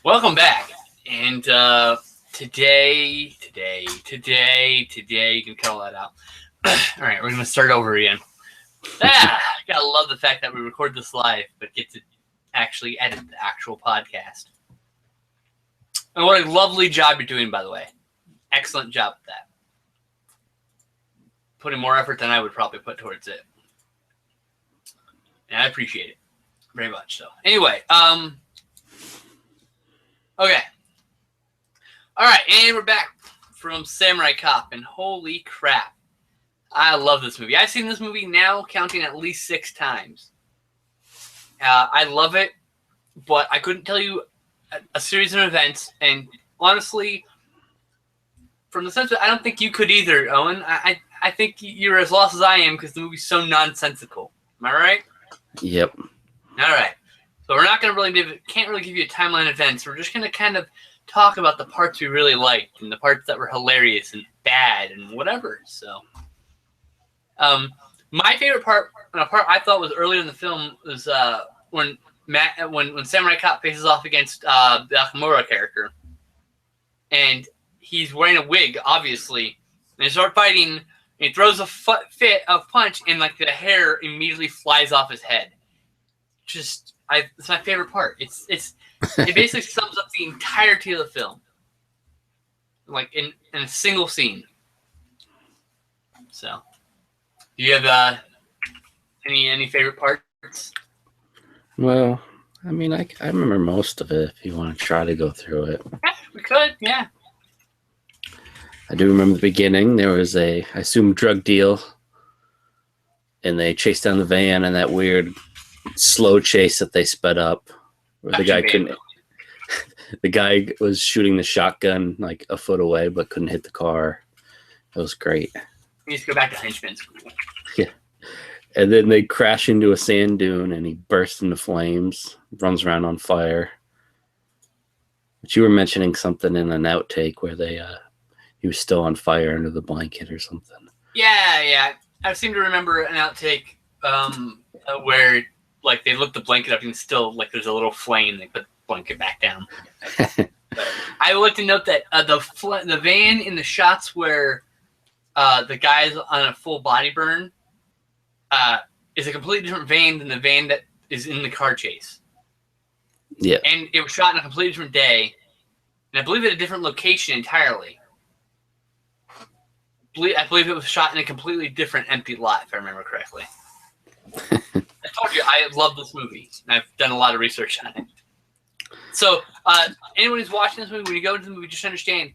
Welcome back. And today, you can cut all that out. All right, we're going to start over again. Gotta love the fact that we record this live, but get to actually edit the actual podcast. And what a lovely job you're doing, by the way. Excellent job at that. Putting more effort than I would probably put towards it. And I appreciate it very much. So, anyway, okay. All right, and we're back from Samurai Cop, and holy crap, I love this movie. I've seen this movie now counting at least 6 times. I love it, but I couldn't tell you a series of events, and honestly, from the sense that I don't think you could either, Owen. I think you're as lost as I am because the movie's so nonsensical. Am I right? Yep. All right. So we're not going to can't really give you a timeline of events. We're just going to kind of talk about the parts we really liked and the parts that were hilarious and bad and whatever. So, my favorite part, and a part I thought was earlier in the film, was when Samurai Cop faces off against the Nakamura character, and he's wearing a wig, obviously, and they start fighting. And he throws a punch, and like the hair immediately flies off his head. It's my favorite part. It basically sums up the entirety of the film, like in a single scene. So, do you have any favorite parts? Well, I mean, I remember most of it. If you want to try to go through it, Yeah, we could. Yeah. I do remember the beginning. There was I assume, drug deal, and they chased down the van, and that weird slow chase that they sped up, where the guy was shooting the shotgun like a foot away, but couldn't hit the car. It was great. He needs to go back to henchman school. Yeah. And then they crash into a sand dune, and he bursts into flames, runs around on fire. But you were mentioning something in an outtake where he was still on fire under the blanket or something. Yeah. I seem to remember an outtake where like they lift the blanket up and still like there's a little flame. They put the blanket back down. I would like to note that the van in the shots where the guy's on a full body burn is a completely different van than the van that is in the car chase. Yeah. And it was shot in a completely different day, and I believe at a different location entirely. I believe it was shot in a completely different empty lot, if I remember correctly. I told you, I love this movie, and I've done a lot of research on it. So, anyone who's watching this movie, when you go into the movie, just understand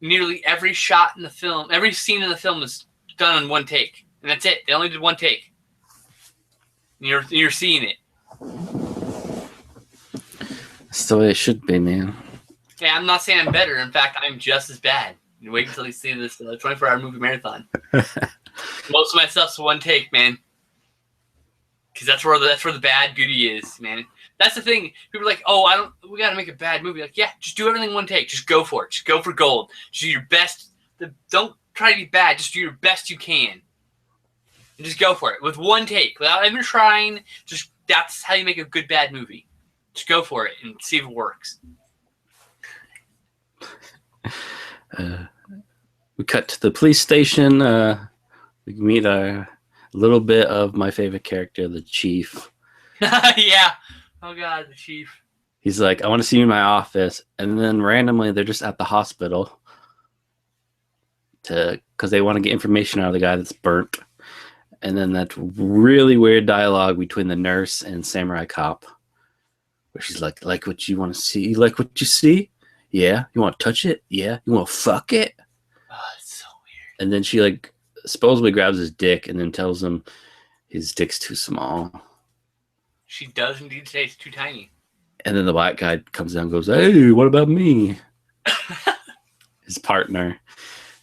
nearly every shot in the film, every scene in the film is done in one take, and that's it. They only did one take. And you're seeing it. That's the way it should be, man. Yeah, I'm not saying I'm better. In fact, I'm just as bad. You wait until you see this 24-hour movie marathon. Most of my stuff's one take, man. Because that's where the bad beauty is, man. That's the thing. People are like, "Oh, we got to make a bad movie." Like, yeah, just do everything one take. Just go for it. Just go for gold. Just do your best. Don't try to be bad. Just do your best you can. And just go for it with one take, without even trying. Just that's how you make a good bad movie. Just go for it and see if it works. We cut to the police station. We meet a little bit of my favorite character, the chief. Yeah. Oh, God, the chief. He's like, I want to see you in my office. And then randomly, they're just at the hospital because they want to get information out of the guy that's burnt. And then that really weird dialogue between the nurse and Samurai Cop, where she's like what you want to see? You like what you see? Yeah. You want to touch it? Yeah. You want to fuck it? Oh, it's so weird. And then she supposedly grabs his dick and then tells him his dick's too small. She does indeed say it's too tiny. And then the black guy comes down and goes, "Hey, what about me?" His partner.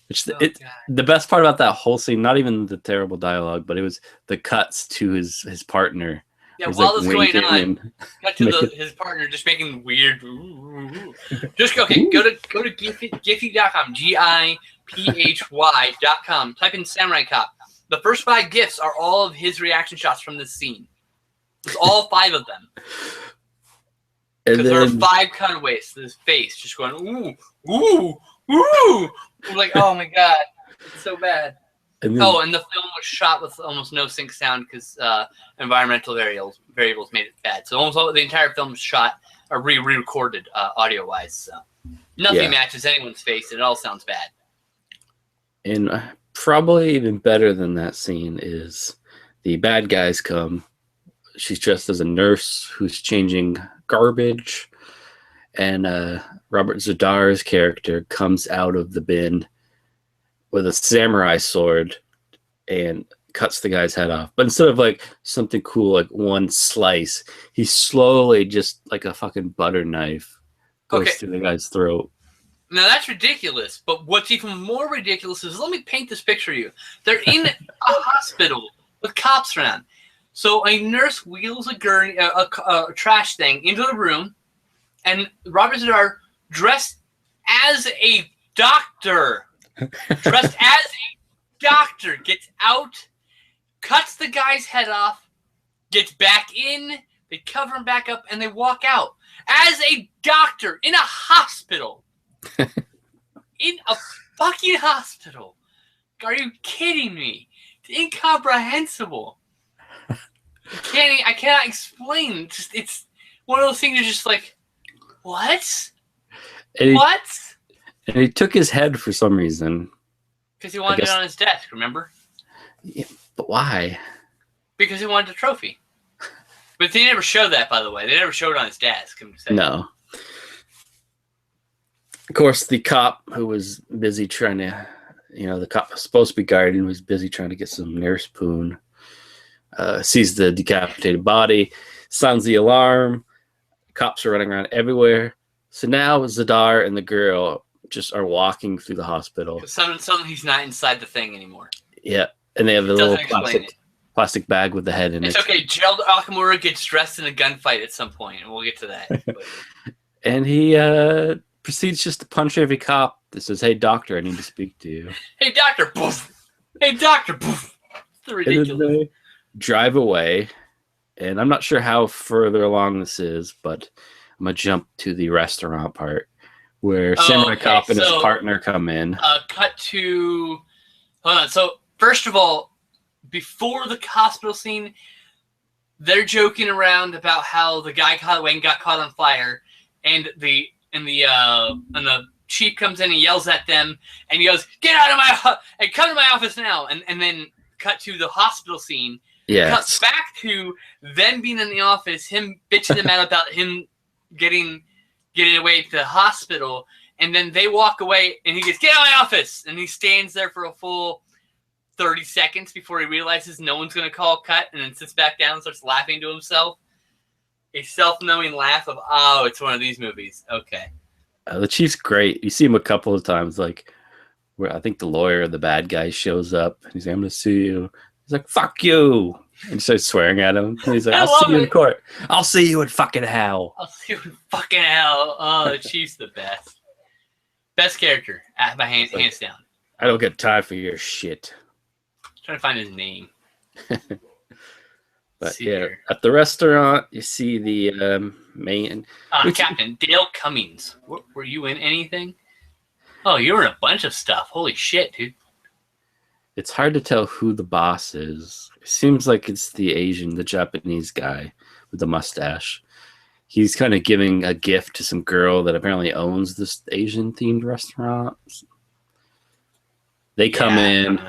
The best part about that whole scene, not even the terrible dialogue, but it was the cuts to his partner. Yeah, while this going on, cut to his partner just making weird. Just go to Giphy.com, GIPHY.com. Type in Samurai Cop. The first 5 GIFs are all of his reaction shots from this scene. It's all 5 of them. Because there are 5 cutaways to his face, just going, ooh, ooh, ooh. I'm like, oh my god, it's so bad. And the film was shot with almost no sync sound because environmental variables made it bad. So almost the entire film was shot or re-recorded audio-wise. So nothing matches anyone's face, and it all sounds bad. And probably even better than that scene is the bad guys come. She's dressed as a nurse who's changing garbage, and Robert Zadar's character comes out of the bin with a samurai sword and cuts the guy's head off. But instead of like something cool, like one slice, he slowly, just like a fucking butter knife, goes through the guy's throat. Now that's ridiculous. But what's even more ridiculous is, let me paint this picture of you. They're in a hospital with cops around. So a nurse wheels a gurney, a trash thing into the room, and Robert Zadar, dressed as a doctor, gets out, cuts the guy's head off, gets back in, they cover him back up, and they walk out. As a doctor in a hospital. In a fucking hospital. Are you kidding me? It's incomprehensible. I cannot explain. It's one of those things you're just like, what? What? And he took his head for some reason. Because he wanted it on his desk, remember? Yeah, but why? Because he wanted a trophy. But they never showed that, by the way. They never showed it on his desk. No. Of course, the cop who was busy trying to, the cop was supposed to be guarding, was busy trying to get some nurse poon. Sees the decapitated body, sounds the alarm. Cops are running around everywhere. So now Zadar and the girl just are walking through the hospital. Suddenly he's not inside the thing anymore. Yeah, and they have a little plastic bag with the head in it. It's okay. Gerald Akamura gets dressed in a gunfight at some point, and we'll get to that. And he proceeds just to punch every cop that says, "Hey, doctor, I need to speak to you." Hey, doctor, poof. Hey, doctor, poof. It's ridiculous. And then they drive away, and I'm not sure how further along this is, but I'm going to jump to the restaurant part where Samurai Cop and his partner come in. Cut to... Hold on. So, first of all, before the hospital scene, they're joking around about how the guy got caught on fire, and the chief comes in and yells at them, and he goes, "Get out of my and come to my office now!" And then cut to the hospital scene. Yeah. Cuts back to them being in the office, him bitching them out about him getting away to the hospital, and then they walk away, and he goes, "Get out of my office!" And he stands there for a full 30 seconds before he realizes no one's going to call cut, and then sits back down and starts laughing to himself. A self-knowing laugh of, oh, it's one of these movies. Okay. The chief's great. You see him a couple of times, like where I think the lawyer, the bad guy, shows up, and he's like, "I'm going to sue you." He's like, "Fuck you!" And he starts swearing at him. And he's like, "I'll see you in court. I'll see you in fucking hell." I'll see you in fucking hell. Oh, the chief's the best. Best character, by hands down. I don't get time for your shit. Trying to find his name. But yeah, at the restaurant, you see the main... Captain Dale Cummings. Were you in anything? Oh, you were in a bunch of stuff. Holy shit, dude. It's hard to tell who the boss is. It seems like it's the Japanese guy with the mustache. He's kind of giving a gift to some girl that apparently owns this Asian-themed restaurant. They come in,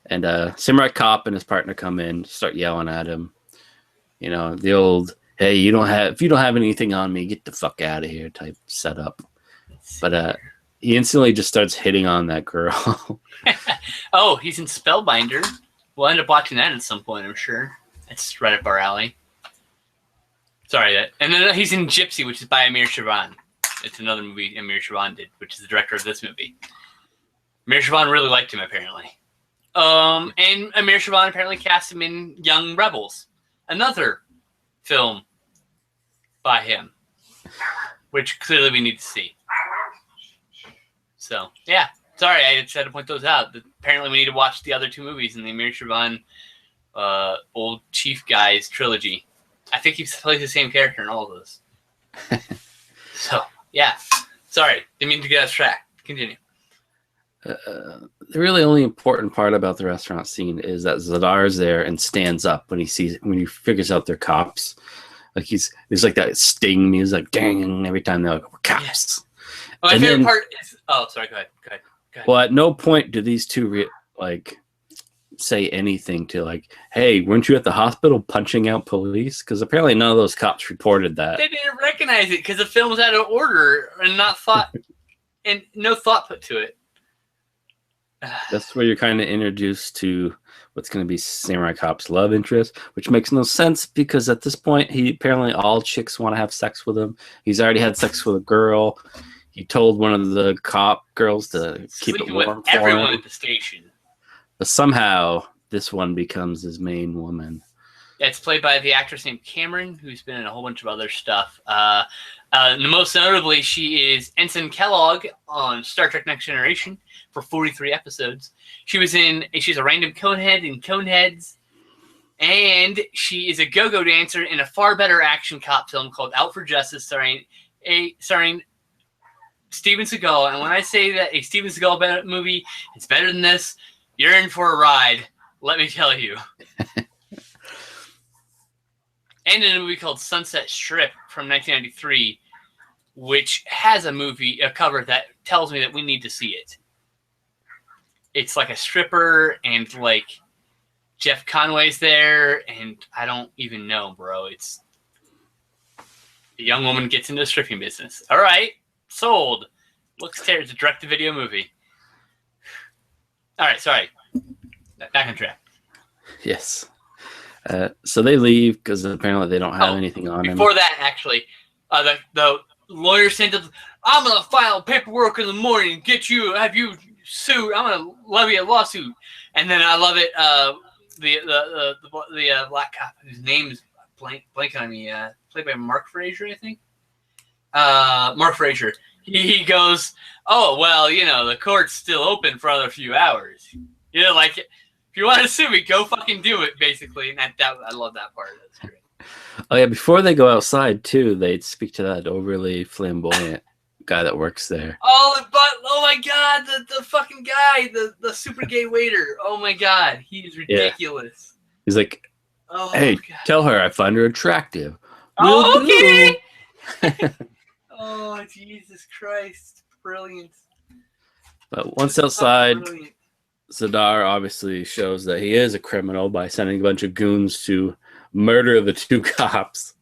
and Samurai Cop and his partner come in, start yelling at him. You know, the old, "Hey, if you don't have anything on me, get the fuck out of here" type setup. But he instantly just starts hitting on that girl. Oh, he's in Spellbinder. We'll end up watching that at some point, I'm sure. It's right up our alley. Sorry, and then he's in Gypsy, which is by Amir Shervan. It's another movie Amir Shervan did, which is the director of this movie. Amir Shervan really liked him, apparently. And Amir Shervan apparently cast him in Young Rebels, another film by him, which clearly we need to see. So, yeah. Sorry, I just had to point those out. Apparently we need to watch the other two movies in the Amir Shervan old Chief Guys trilogy. I think he plays the same character in all of those. So, yeah. Sorry. Didn't mean to get us track. Continue. The really only important part about the restaurant scene is that Zadar's there and stands up when he figures out they're cops. Like there's like that sting music, dang, every time they're like, we're cops. Oh, my favorite part is. Oh, sorry. Go ahead. Well, at no point do these two say anything to like, hey, weren't you at the hospital punching out police? Because apparently none of those cops reported that. They didn't recognize it because the film was out of order and not thought, and no thought put to it. That's where you're kind of introduced to what's going to be Samurai Cop's love interest, which makes no sense because at this point, apparently all chicks want to have sex with him. He's already had sex with a girl. He told one of the cop girls to keep it warm for everyone him. at the station. But somehow, this one becomes his main woman. Yeah, it's played by the actress named Cameron, who's been in a whole bunch of other stuff. Most notably, she is Ensign Kellogg on Star Trek Next Generation for 43 episodes. She's a random Conehead in Coneheads. And she is a go-go dancer in a far better action cop film called Out for Justice, starring Steven Seagal. And when I say that a Steven Seagal movie is better than this, you're in for a ride, let me tell you. And in a movie called Sunset Strip from 1993, which has a cover that tells me that we need to see it. It's like a stripper, and like Jeff Conway's there, and I don't even know, bro. It's a young woman gets into the stripping business. All right, sold. Looks terrible. It's a direct-to-video movie. All right, sorry. Back on track. Yes. So they leave because apparently they don't have anything on him. Before that, actually, the lawyer sent us, I'm going to file paperwork in the morning and have you sued. I'm going to levy a lawsuit. And then I love it, the black cop whose name is blanking on me, played by Mark Fraser, I think. Mark Fraser. He goes, oh, well, the court's still open for another few hours. Like, if you want to sue me, go fucking do it, basically. And I love that part. That's great. Oh, yeah, before they go outside, too, they'd speak to that overly flamboyant guy that works there. Oh, my God, the fucking guy, the super gay waiter. Oh, my God, he's ridiculous. Yeah. He's like, hey, tell her I find her attractive. Oh, okay. Oh, Jesus Christ. Brilliant. But once outside, Zadar obviously shows that he is a criminal by sending a bunch of goons to murder the two cops,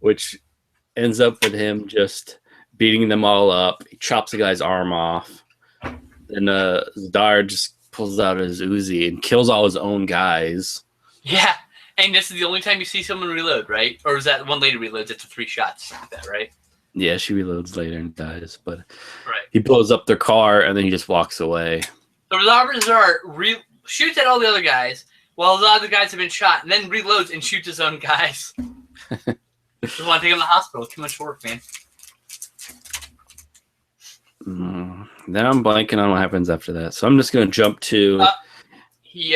which ends up with him just beating them all up. He chops the guy's arm off. Then Zadar just pulls out his Uzi and kills all his own guys. Yeah, and this is the only time you see someone reload, right? Or is that one lady reloads? It's 3 shots like that, right? Yeah, she reloads later and dies, but he blows up their car and then he just walks away. The Zadar shoots at all the other guys while the other guys have been shot, and then reloads and shoots his own guys. Just want to take him to the hospital. Too much work, man. Then I'm blanking on what happens after that, so I'm just going to jump to... He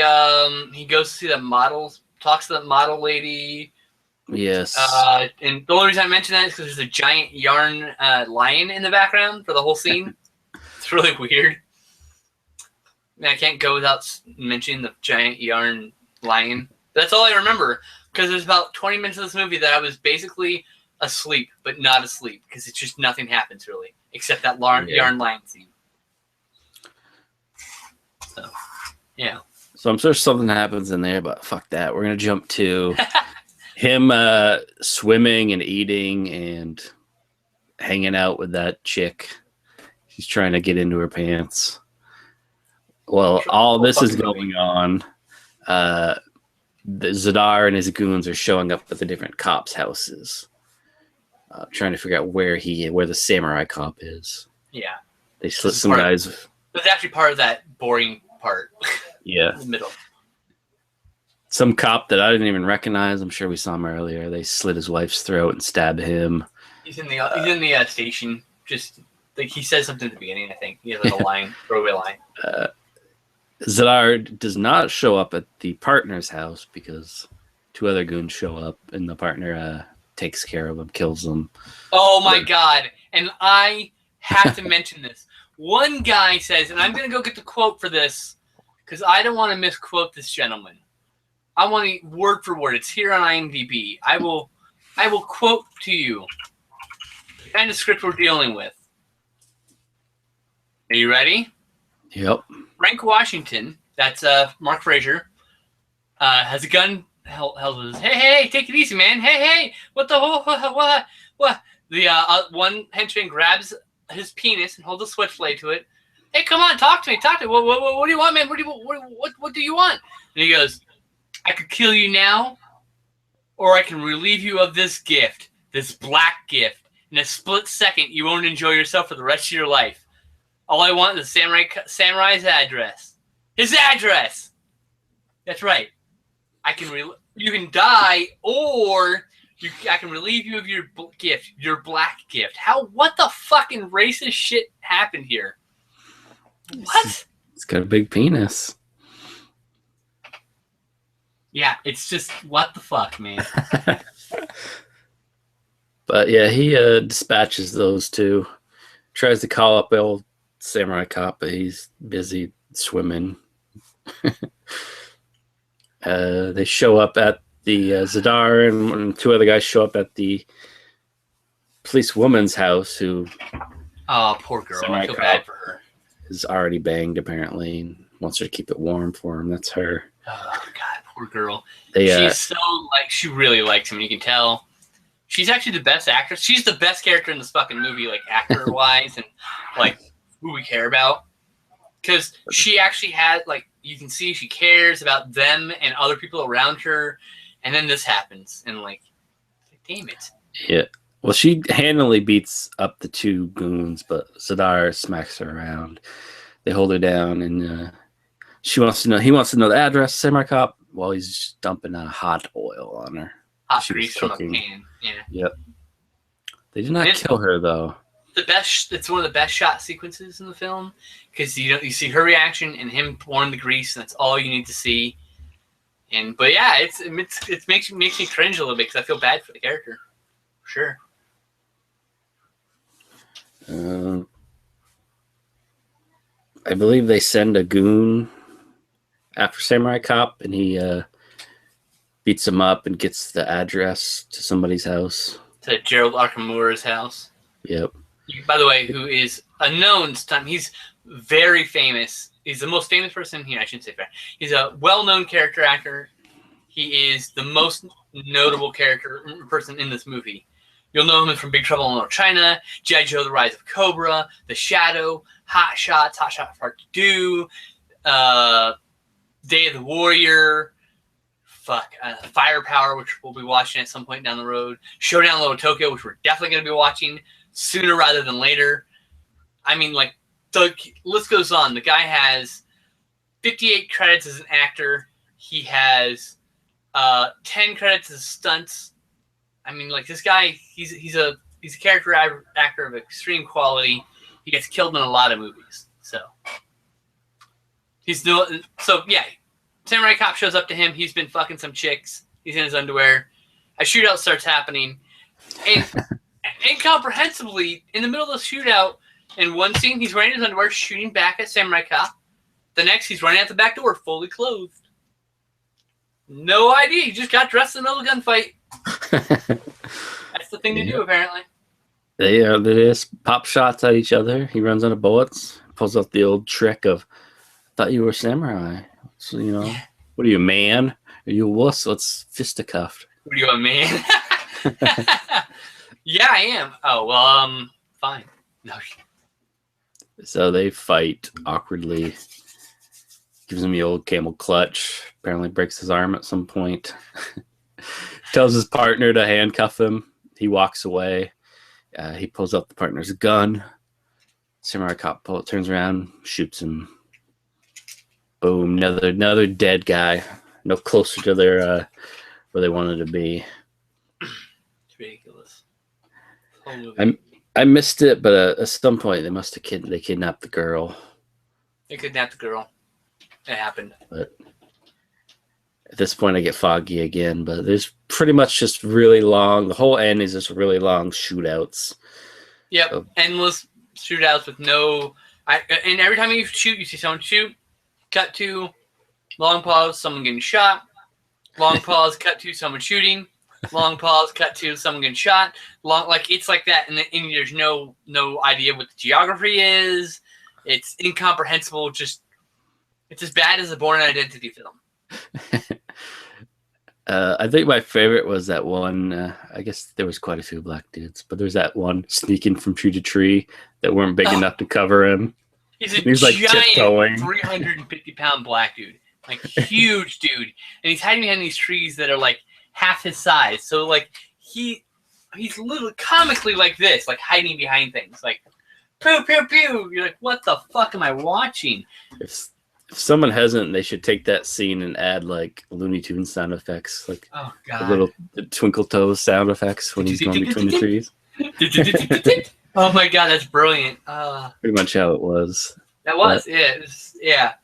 goes to see the models, talks to the model lady. Yes. And the only reason I mention that is because there's a giant yarn lion in the background for the whole scene. It's really weird. I mean, I can't go without mentioning the giant yarn lion. That's all I remember, because there's about 20 minutes of this movie that I was basically asleep, but not asleep, because it's just nothing happens really, except that yarn lion scene. So, yeah. So I'm sure something happens in there, but fuck that. We're going to jump to him swimming and eating and hanging out with that chick. She's trying to get into her pants. Well, all this is going on. The Zadar and his goons are showing up at the different cops' houses, trying to figure out where the samurai cop is. Yeah, they slit some guys. That's actually part of that boring part. Yeah, in the middle. Some cop that I didn't even recognize. I'm sure we saw him earlier. They slit his wife's throat and stabbed him. He's in the station. Just like he says something at the beginning. I think he has like a line, throwaway line. Zadar does not show up at the partner's house because 2 other goons show up and the partner takes care of him, kills him. Oh my God. And I have to mention this. One guy says, and I'm going to go get the quote for this because I don't want to misquote this gentleman. I want to word for word. It's here on IMDb. I will quote to you the kind of script we're dealing with. Are you ready? Yep. Frank Washington, that's Mark Fraser, has a gun held with his. Hey, take it easy, man. Hey, what the what? The one henchman grabs his penis and holds a switchblade to it. Hey, come on, talk to me. What do you want, man? What do you want? And he goes, I could kill you now, or I can relieve you of this gift, this black gift. In a split second, you won't enjoy yourself for the rest of your life. All I want is the samurai's address. His address! That's right. You can die, or I can relieve you of your gift, your black gift. What the fucking racist shit happened here? What? It's got a big penis. Yeah, it's just, what the fuck, man? But yeah, he dispatches those two. Tries to call up the old samurai cop, but he's busy swimming. They show up at the Zadar, and two other guys show up at the police woman's house, who... Oh, poor girl. I feel bad for her. Is already banged, apparently, and wants her to keep it warm for him. That's her. Oh, God, poor girl. She's so, she really likes him, you can tell. She's actually the best actress. She's the best character in this fucking movie, actor-wise, and, who we care about. Because she actually had, you can see she cares about them and other people around her, and then this happens, and, damn it. Yeah. Well, she handily beats up the two goons, but Zadar smacks her around. They hold her down, and he wants to know the address, samurai cop, while he's just dumping hot oil on her. Hot grease from a pan. Yeah. Yep. They did not kill her, though. It's one of the best shot sequences in the film, because you see her reaction and him pouring the grease, and that's all you need to see. But yeah, it makes me cringe a little bit because I feel bad for the character. Sure. I believe they send a goon after Samurai Cop, and he beats him up and gets the address to somebody's house. To Gerald Arkamura's house. Yep. By the way, who is a known stunt. He's very famous. He's the most famous person here. I shouldn't say fair. He's a well-known character actor. He is the most notable person in this movie. You'll know him from Big Trouble in Little China, G.I. Joe: The Rise of Cobra, The Shadow, Hot Shots Part 2, Day of the Warrior, Firepower, which we'll be watching at some point down the road, Showdown in Little Tokyo, which we're definitely going to be watching sooner rather than later. I mean, the list goes on. The guy has 58 credits as an actor. He has 10 credits as stunts. I mean, this guy, he's a character actor of extreme quality. He gets killed in a lot of movies. So yeah, Samurai Cop shows up to him. He's been fucking some chicks. He's in his underwear. A shootout starts happening, and incomprehensibly, in the middle of the shootout, in one scene, he's wearing his underwear, shooting back at Samurai Cop. The next, he's running out the back door, fully clothed. No idea. He just got dressed in the middle of a gunfight. That's the thing to do, apparently. They just pop shots at each other. He runs out of bullets, pulls out the old trick of, I thought you were a samurai. So, what are you, a man? Are you a wuss? Let's fisticuff. What are you, a man? Yeah, I am. Oh, well, fine. No. So they fight awkwardly. Gives him the old camel clutch. Apparently breaks his arm at some point. Tells his partner to handcuff him. He walks away. He pulls out the partner's gun. Samurai Cop turns around, shoots him. Boom! Another dead guy. No closer to their where they wanted to be. It's ridiculous. I missed it, but at some point they must have kidnapped the girl. They kidnapped the girl. It happened. At this point, I get foggy again, but there's pretty much just really long. The whole end is just really long shootouts. Yep, endless shootouts with no. And every time you shoot, you see someone shoot. Cut to long pause, someone getting shot. Long pause, cut to someone shooting. Long pause, cut to someone getting shot. It's like that, and there's no idea what the geography is. It's incomprehensible. It's as bad as a Born Identity film. I think my favorite was that one. I guess there was quite a few black dudes, but there's that one sneaking from tree to tree that weren't big enough to cover him. He's like giant, 350-pound black dude, like huge dude, and he's hiding behind these trees that are like half his size. So like he's little comically like this, like hiding behind things, like pew pew pew. You're like, what the fuck am I watching? If someone hasn't, they should take that scene and add like Looney Tunes sound effects, like the little twinkle toes sound effects when he's going between the trees. Oh my god, that's brilliant. Pretty much how it was. That was, yeah.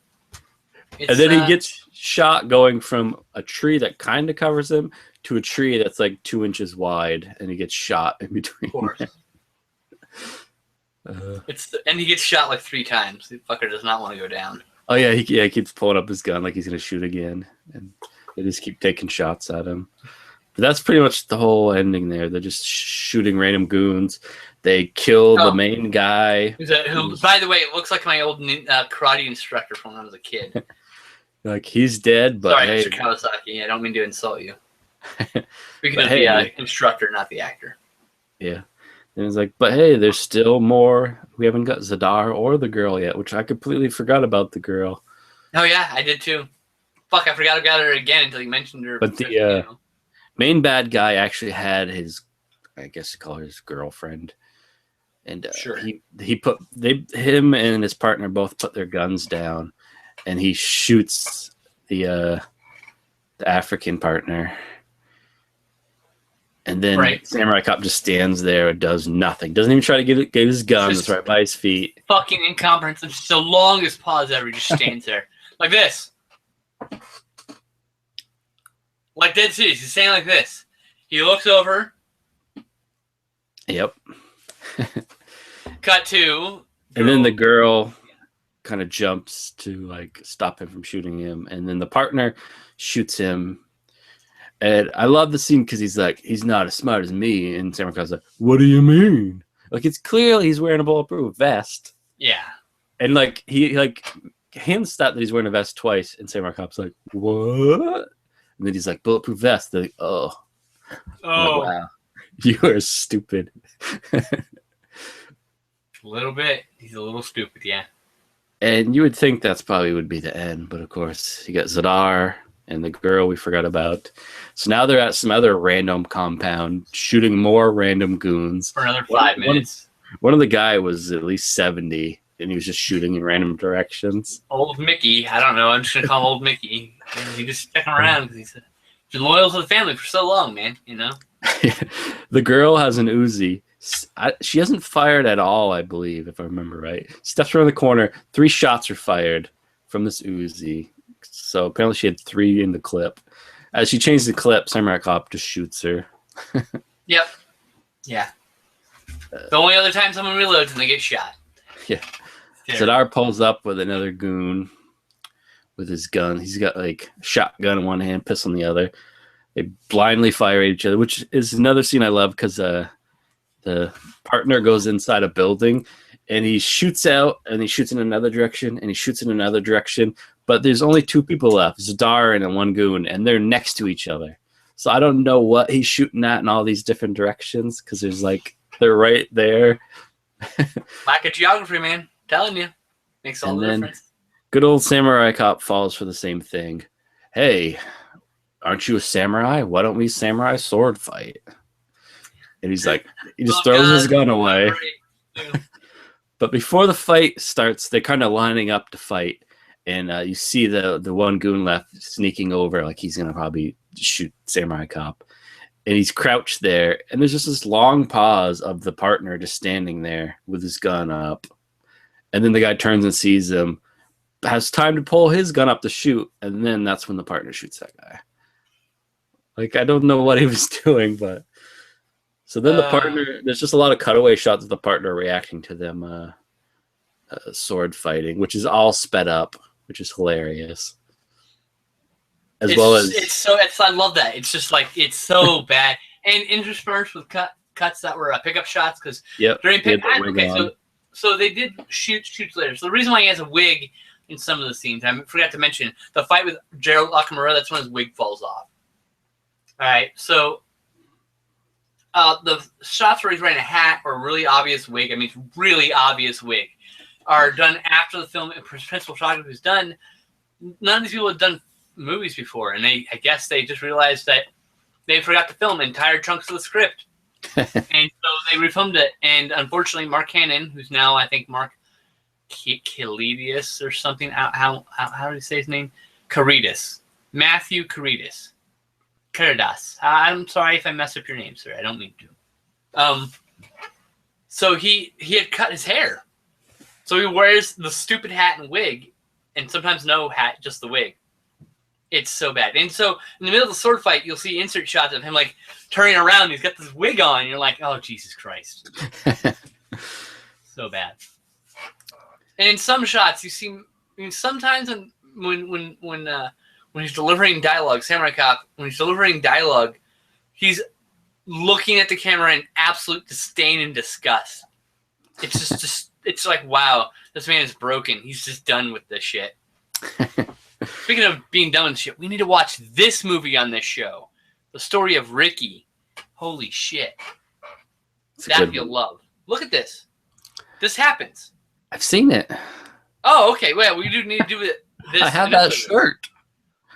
And then he gets shot going from a tree that kind of covers him to a tree that's like 2 inches wide, and he gets shot in between. Of course. And he gets shot like 3 times. The fucker does not want to go down. Oh yeah, he keeps pulling up his gun like he's gonna shoot again, and they just keep taking shots at him. But that's pretty much the whole ending there. They're just shooting random goons. They kill the main guy. Who, by the way, it looks like my old karate instructor from when I was a kid. Like, he's dead, but sorry, hey. Mr. Kawasaki. I don't mean to insult you. Speaking of the instructor, not the actor. Yeah. And it's like, but hey, there's still more. We haven't got Zadar or the girl yet, which I completely forgot about the girl. Oh, yeah, I did too. Fuck, I forgot about her again until you mentioned her. But the main bad guy actually had his, I guess you call her his girlfriend. And sure. him and his partner both put their guns down, and he shoots the African partner. And then Samurai Cop just stands there and does nothing. Doesn't even try to get his gun. It's right by his feet. Fucking incomprehensible. It's the longest pause ever. He just stands there. Like this. Like dead serious. He's saying like this. He looks over. Yep. Cut to. And then the girl kind of jumps to like stop him from shooting him. And then the partner shoots him. And I love the scene because he's like, he's not as smart as me. And Samurai Cop's like, what do you mean? Like, it's clearly he's wearing a bulletproof vest. Yeah. And like, he like hints that he's wearing a vest twice. And Samurai Cop's like, what? And then he's like, bulletproof vest. They're like, oh. Oh. Like, wow. You are stupid. A little bit. He's a little stupid, yeah. And you would think that's probably would be the end. But of course, you got Zadar and the girl we forgot about. So now they're at some other random compound shooting more random goons. For another 5 minutes. One of the guy was at least 70, and he was just shooting in random directions. Old Mickey. I don't know. I'm just going to call him Old Mickey. He just sticking around because he's been loyal to the family for so long, man. You know? The girl has an Uzi. She hasn't fired at all, I believe, if I remember right. Steps around the corner. 3 shots are fired from this Uzi. So apparently she had 3 in the clip. As she changes the clip, Samurai Cop just shoots her. Yep. Yeah. The only other time someone reloads and they get shot. Yeah. Zadar pulls up with another goon with his gun. He's got like a shotgun in one hand, pistol in the other. They blindly fire at each other, which is another scene I love because the partner goes inside a building and he shoots out and he shoots in another direction and he shoots in another direction. But there's only 2 people left, Zadar and one goon, and they're next to each other. So I don't know what he's shooting at in all these different directions because there's like, they're right there. Lack of geography, man. I'm telling you. Makes all the difference. Good old Samurai Cop falls for the same thing. Hey, aren't you a samurai? Why don't we samurai sword fight? And he's like, he just throws his gun away. But before the fight starts, they're kind of lining up to fight. And you see the one goon left sneaking over, like he's going to probably shoot Samurai Cop. And he's crouched there. And there's just this long pause of the partner just standing there with his gun up. And then the guy turns and sees him. has time to pull his gun up to shoot, and then that's when the partner shoots that guy. Like, I don't know what he was doing, but so then the partner, there's just a lot of cutaway shots of the partner reacting to them sword fighting, which is all sped up, which is hilarious. I love that. It's just like, it's so bad. And interspersed with cuts that were pickup shots, because during pickup, so they did shoots later. So the reason why he has a wig in some of the scenes, I forgot to mention, the fight with Gerald Nakamura, that's when his wig falls off. All right, so the shots where he's wearing a hat or a really obvious wig, really obvious wig, are done after the film. Principal photographer was done. None of these people had done movies before, and I guess they just realized that they forgot to film entire chunks of the script. And so they refilmed it, and unfortunately Mark Cannon, who's now I think Mark Kalidius or something, how do you say his name? Caritas. Matthew Caritas. I'm sorry if I mess up your name, sir. I don't mean to. So he had cut his hair. So he wears the stupid hat and wig, and sometimes no hat, just the wig. It's so bad. And so in the middle of the sword fight, you'll see insert shots of him like turning around. He's got this wig on. And you're like, oh, Jesus Christ. So bad. And in some shots, you see, sometimes when he's delivering dialogue, Samurai Cop, when he's delivering dialogue, he's looking at the camera in absolute disdain and disgust. It's just it's like, wow, this man is broken. He's just done with this shit. Speaking of being done with shit, we need to watch this movie on this show. The story of Ricky. Holy shit. That you'll love. Look at this. This happens. I've seen it. Oh, okay. Well, we do need to do it. I have that shirt.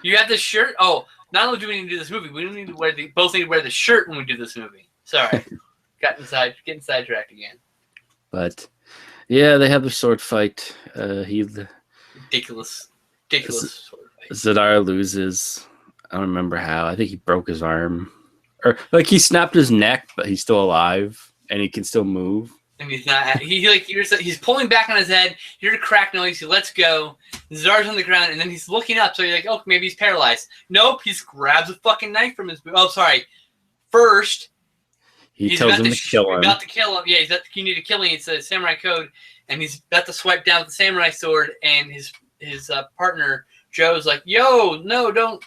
You have this shirt? Oh, not only do we need to do this movie, we need to both need to wear the shirt when we do this movie. Sorry. Getting sidetracked again. But yeah, they have the sword fight. Ridiculous sword fight. Zadar loses. I don't remember how. I think he broke his arm. Or like he snapped his neck, but he's still alive and he can still move. And he's not. He's pulling back on his head. You hear a crack noise. He lets go. Zadar's on the ground, and then he's looking up. So you're like, oh, maybe he's paralyzed. Nope. He grabs a fucking knife from his. Oh, sorry. First, he tells him to kill him. About to kill him. Yeah, you need to kill him. It's a samurai code, and he's about to swipe down with the samurai sword. And his partner Joe's like, "Yo, no, don't.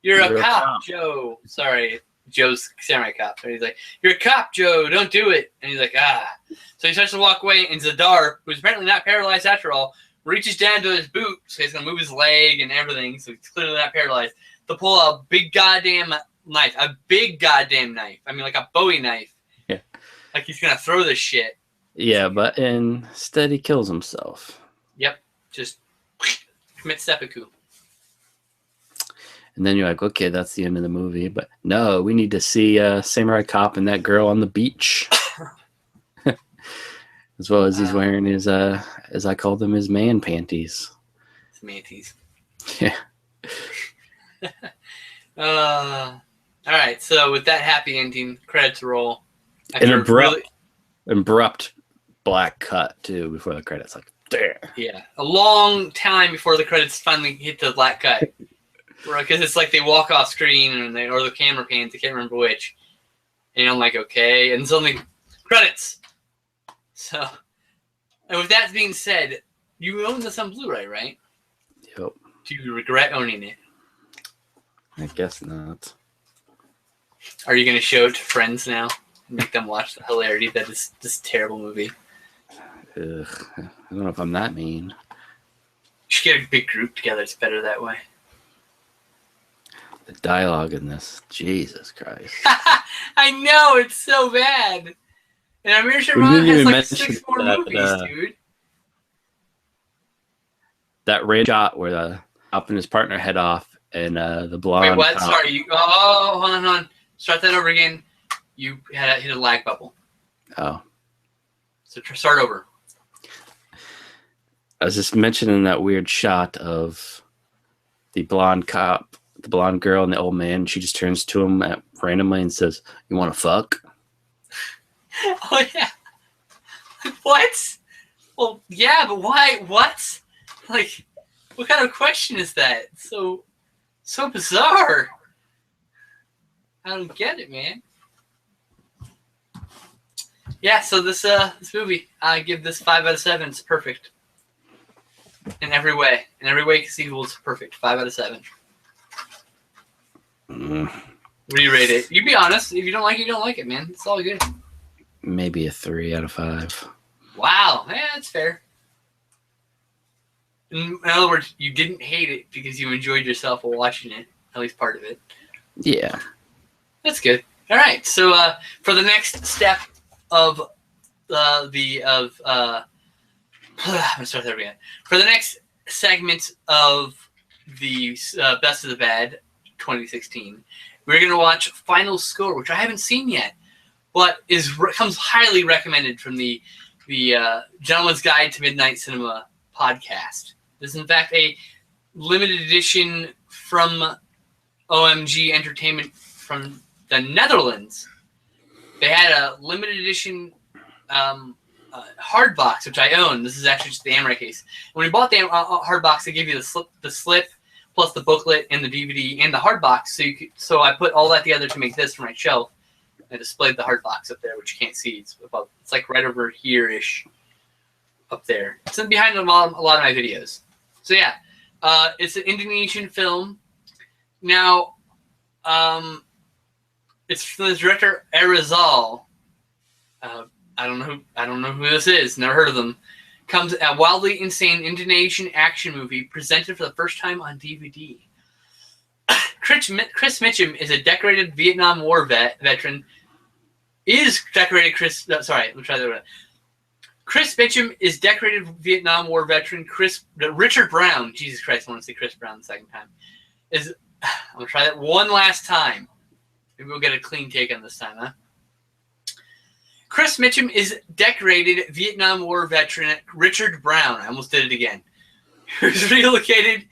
You're a cop, Joe. Sorry." Joe's samurai cop. And he's like, "You're a cop, Joe. Don't do it." And he's like, "Ah." So he starts to walk away, and Zadar, who's apparently not paralyzed after all, reaches down to his boot, so he's going to move his leg and everything, so he's clearly not paralyzed, to pull a big goddamn knife. A big goddamn knife. I mean, like a Bowie knife. Yeah. Like he's going to throw this shit. Yeah, but instead he kills himself. Yep. Just commit seppuku. And then you're like, okay, that's the end of the movie. But no, we need to see Samurai Cop and that girl on the beach. As well as he's wearing his, as I call them, his man panties. His manties. Yeah. All right, so with that happy ending, credits roll. An abrupt black cut, too, before the credits. Like, there. Yeah, a long time before the credits finally hit the black cut. Because it's like they walk off screen or the camera pans. I can't remember which. And I'm like, okay. And suddenly, credits. So, and with that being said, you own this on Blu-ray, right? Yep. Do you regret owning it? I guess not. Are you going to show it to friends now? Make them watch the hilarity that is this terrible movie? Ugh, I don't know if I'm that mean. You should get a big group together. It's better that way. The dialogue in this, Jesus Christ. I know, it's so bad. And Amir Sharma has like 6 more movies, dude. That red shot where the up and his partner head off and the blonde. Wait, what? Sorry. Hold on. Start that over again. You hit a lag bubble. Oh. So start over. I was just mentioning that weird shot of the blonde cop, the blonde girl, and the old man. She just turns to him randomly and says, "You want to fuck?" Oh, yeah. What? Well, yeah, but why? What? Like, what kind of question is that? So bizarre. I don't get it, man. Yeah, so this movie, I give this 5 out of 7. It's perfect in every way. In every way conceivable, it's perfect. 5 out of 7. What do you rate it? You be honest. If you don't like it, you don't like it, man. It's all good. Maybe a 3 out of 5. Wow, yeah, that's fair. In other words, you didn't hate it because you enjoyed yourself while watching it. At least part of it. Yeah. That's good. All right, so for the next step of I'm gonna start there again. For the next segment of the Best of the Bad 2016, we're gonna watch Final Score, which I haven't seen yet, but comes highly recommended from the Gentleman's Guide to Midnight Cinema podcast. This is in fact a limited edition from OMG Entertainment from the Netherlands. They had a limited edition hard box, which I own. This is actually just the Amaray case. When we bought the hard box, they give you the slip plus the booklet and the DVD and the hard box. So I put all that together to make this for my shelf. I displayed the hard box up there, which you can't see. It's like right over here-ish up there. It's behind a lot of my videos. So yeah, it's an Indonesian film. Now, it's from the director Arizal. I don't know who this is. Never heard of them. Comes a wildly insane Indonesian action movie presented for the first time on DVD. Chris Mitchum is a decorated Vietnam War veteran. Chris Mitchum is decorated Vietnam War veteran Richard Brown. Jesus Christ, I want to say Chris Brown the second time. I'm gonna try that one last time. Maybe we'll get a clean take on this time, huh? Chris Mitchum is decorated Vietnam War veteran Richard Brown. I almost did it again. Who's relocated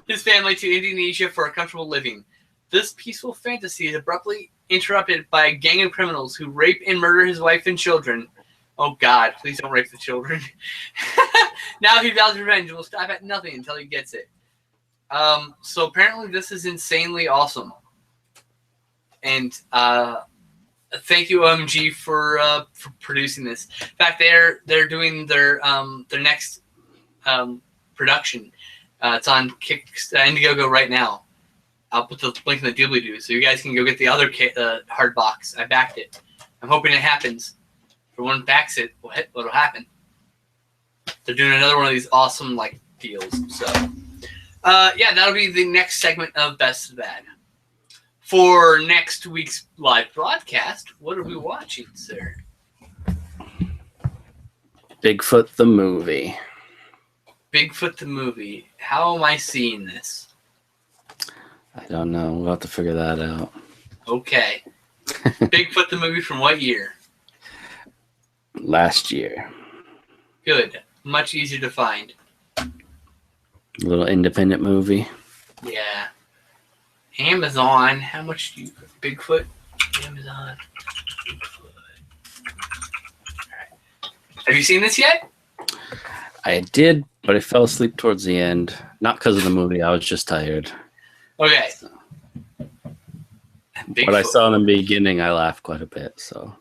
his family to Indonesia for a comfortable living. This peaceful fantasy is abruptly interrupted by a gang of criminals who rape and murder his wife and children. Oh God, please don't rape the children. Now he vows revenge and will stop at nothing until he gets it. So apparently this is insanely awesome. And thank you, OMG, for producing this. In fact, they're doing their next production. It's on Indiegogo right now. I'll put the link in the doobly-doo so you guys can go get the other hard box. I backed it. I'm hoping it happens. If one backs it, what'll happen? They're doing another one of these awesome deals. So yeah, that'll be the next segment of Best of Bad. For next week's live broadcast, what are we watching, sir? Bigfoot the movie. Bigfoot the movie. How am I seeing this? I don't know. We'll have to figure that out. Okay. Bigfoot the movie from what year? Last year. Good. Much easier to find. A little independent movie. Yeah. Amazon. How much do you... Bigfoot? Amazon. Bigfoot. All right. Have you seen this yet? I did, but I fell asleep towards the end. Not because of the movie. I was just tired. Okay. So. What I saw in the beginning, I laughed quite a bit. So.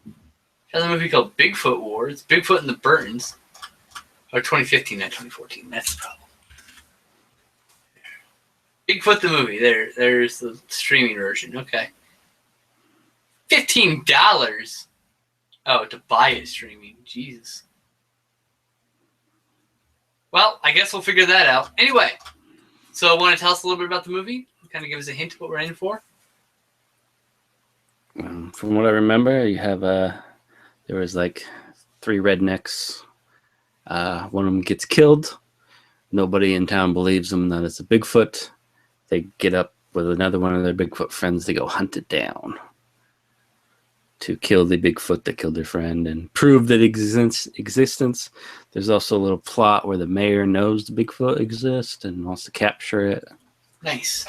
There's a movie called Bigfoot War. It's Bigfoot and the Burns. Or 2015, not 2014. That's the problem. Bigfoot the movie. There's the streaming version. Okay. $15. Oh, to buy it streaming. Jesus. Well, I guess we'll figure that out. Anyway, so want to tell us a little bit about the movie? Kind of give us a hint of what we're in for? From what I remember, you have there was 3 rednecks. One of them gets killed. Nobody in town believes them that it's a Bigfoot. They get up with another one of their Bigfoot friends to go hunt it down to kill the Bigfoot that killed their friend and prove that existence. There's also a little plot where the mayor knows the Bigfoot exists and wants to capture it. Nice.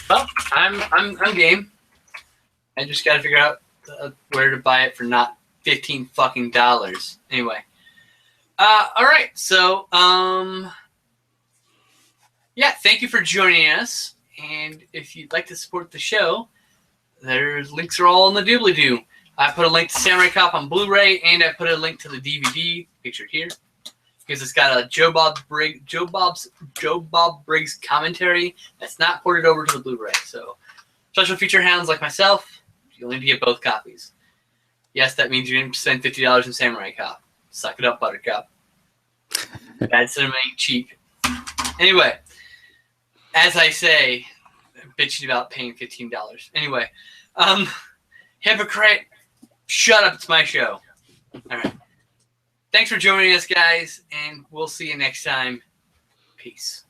Well, I'm game. I just got to figure out where to buy it for not $15 fucking. Anyway, All right. So, yeah, thank you for joining us. And if you'd like to support the show, there's links are all in the doobly-doo. I put a link to Samurai Cop on Blu-ray, and I put a link to the DVD pictured here because it's got a Joe Bob Briggs commentary that's not ported over to the Blu-ray. So, special feature hounds like myself, you only need to get both copies. Yes, that means you didn't spend $50 in Samurai Cop. Suck it up, Buttercup. Bad cinema ain't cheap. Anyway, as I say, I'm bitching about paying $15. Anyway, hypocrite, shut up, it's my show. All right. Thanks for joining us, guys, and we'll see you next time. Peace.